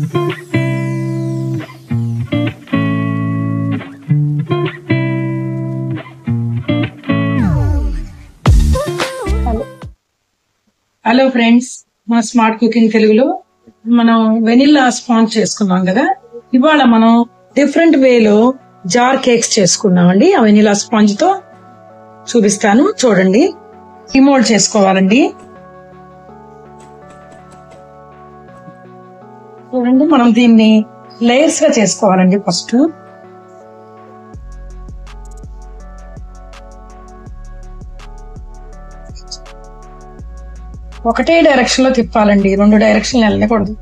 Hello friends, మన smart cooking తెలుగులో మనం వెనిల్లా స్పాంజ్ చేసుకున్నాం కదా. ఇవాళ మనం డిఫరెంట్ వేలో జార్ కేక్స్ చేసుకున్నామండి. ఆ వెనిల్లా స్పాంజ్ తో చూపిస్తాను, చూడండి. డిమోల్డ్ చేసుకోవాలండి. చూడండి, మనం దీన్ని లేయర్స్ గా చేసుకోవాలండి. ఫస్ట్ ఒకటే డైరెక్షన్ లో తిప్పాలండి, రెండు డైరెక్షన్ వెళ్ళకూడదు.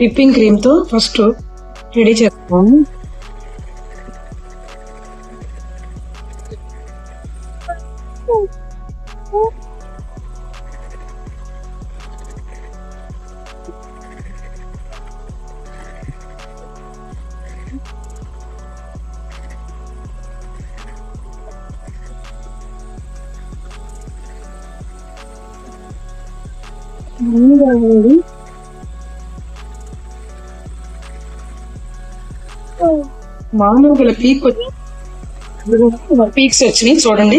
విప్పింగ్ క్రీమ్ తో ఫస్ట్ రెడీ చేసుకోవాలి. మామూలుగా పీక్స్ వచ్చినాయి చూడండి.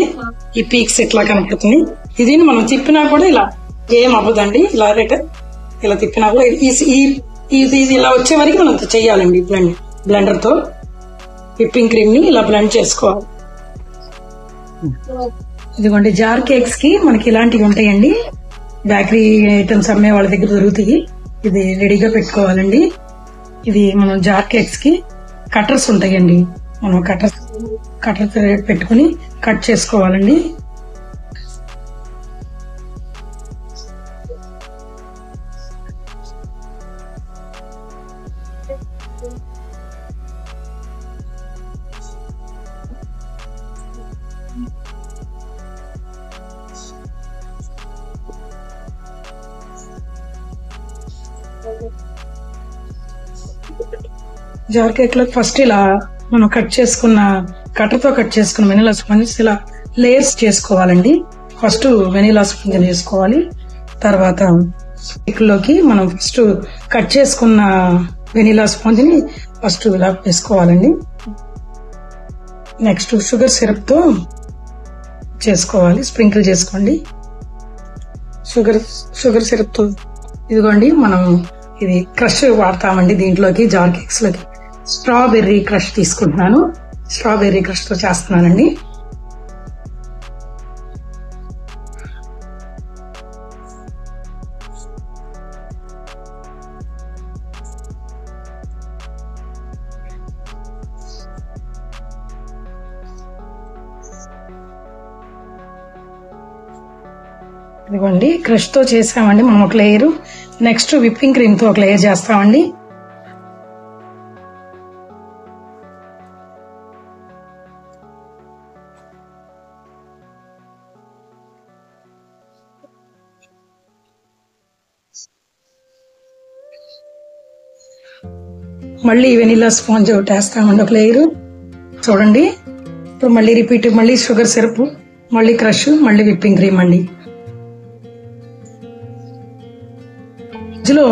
ఈ పీక్స్ ఎట్లా కనపడుతుంది. ఇది మనం తిప్పినా కూడా ఇలా ఏం అవ్వదండి. ఇలా ఇలా తిప్పినా కూడా ఇది ఇలా వచ్చే వరకు మనం చెయ్యాలండి. బ్లెండర్ తో విప్పింగ్ క్రీమ్ ని ఇలా బ్లెండ్ చేసుకోవాలి. ఇదిగోండి, జార్ కేక్స్ కి మనకి ఇలాంటివి ఉంటాయండి. బేకరీ ఐటమ్స్ అమ్మే వాళ్ళ దగ్గర దొరుకుతాయి. ఇది రెడీగా పెట్టుకోవాలండి. ఇది మనం జార్ కేక్స్ కి కట్టర్స్ ఉంటాయండి. మనం కట్టర్ పెట్టుకుని కట్ చేసుకోవాలండి. జార్ కేక్ లో ఫస్ట్ ఇలా మనం కట్టర్ తో కట్ చేసుకున్న వెనిలా స్పాంజ్ ఇలా లేయర్స్ చేసుకోవాలండి. ఫస్ట్ వెనిలా స్పాంజ్ వేసుకోవాలి. తర్వాత కేక్ లోకి మనం ఫస్ట్ కట్ చేసుకున్న వెనిలా స్పాంజ్ ని ఫస్ట్ ఇలా వేసుకోవాలండి. నెక్స్ట్ షుగర్ సిరప్ తో చేసుకోవాలి. స్ప్రింకిల్ చేసుకోండి. షుగర్ సిరప్ తో ఇదిగోండి, మనం ఇది క్రష్ వాడతామండి దీంట్లోకి. జార్ కేక్స్ లోకి స్ట్రాబెర్రీ క్రష్ తీసుకుంటున్నాను. స్ట్రాబెర్రీ క్రష్ తో చేస్తున్నానండి. ఇదిగోండి, క్రష్ తో చేసామండి మనం ఒక లేయర్. నెక్స్ట్ విప్పింగ్ క్రీమ్ తో ఒక లేయర్ చేస్తామండి. మళ్ళీ వెనిలా స్పాంజ్ ఒకటి వేస్తామండి ఒక లేయర్. చూడండి, ఇప్పుడు మళ్ళీ రిపీట్, మళ్ళీ షుగర్ సిరప్, మళ్ళీ క్రష్, మళ్ళీ విప్పింగ్ క్రీమ్ అండి. ఇందులో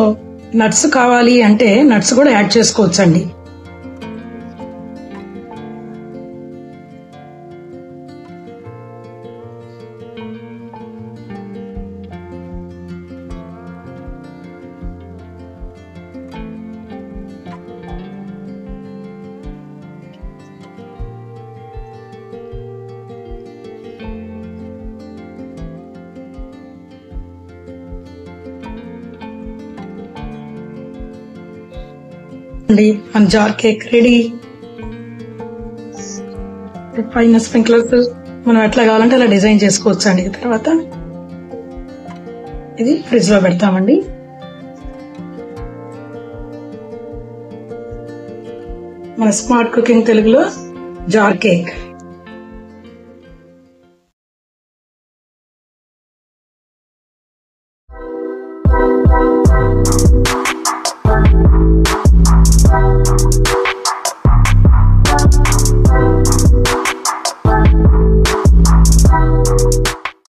నట్స్ కావాలి అంటే నట్స్ కూడా యాడ్ చేసుకోవచ్చండి. మన జార్ కేక్ రెడీ. పైన స్ప్రింక్లర్స్ మనం ఎట్లా కావాలంటే అలా డిజైన్ చేసుకోవచ్చు అండి. తర్వాత ఇది ఫ్రిడ్జ్ లో పెడతామండి. మన స్మార్ట్ కుకింగ్ తెలుగులో జార్ కేక్.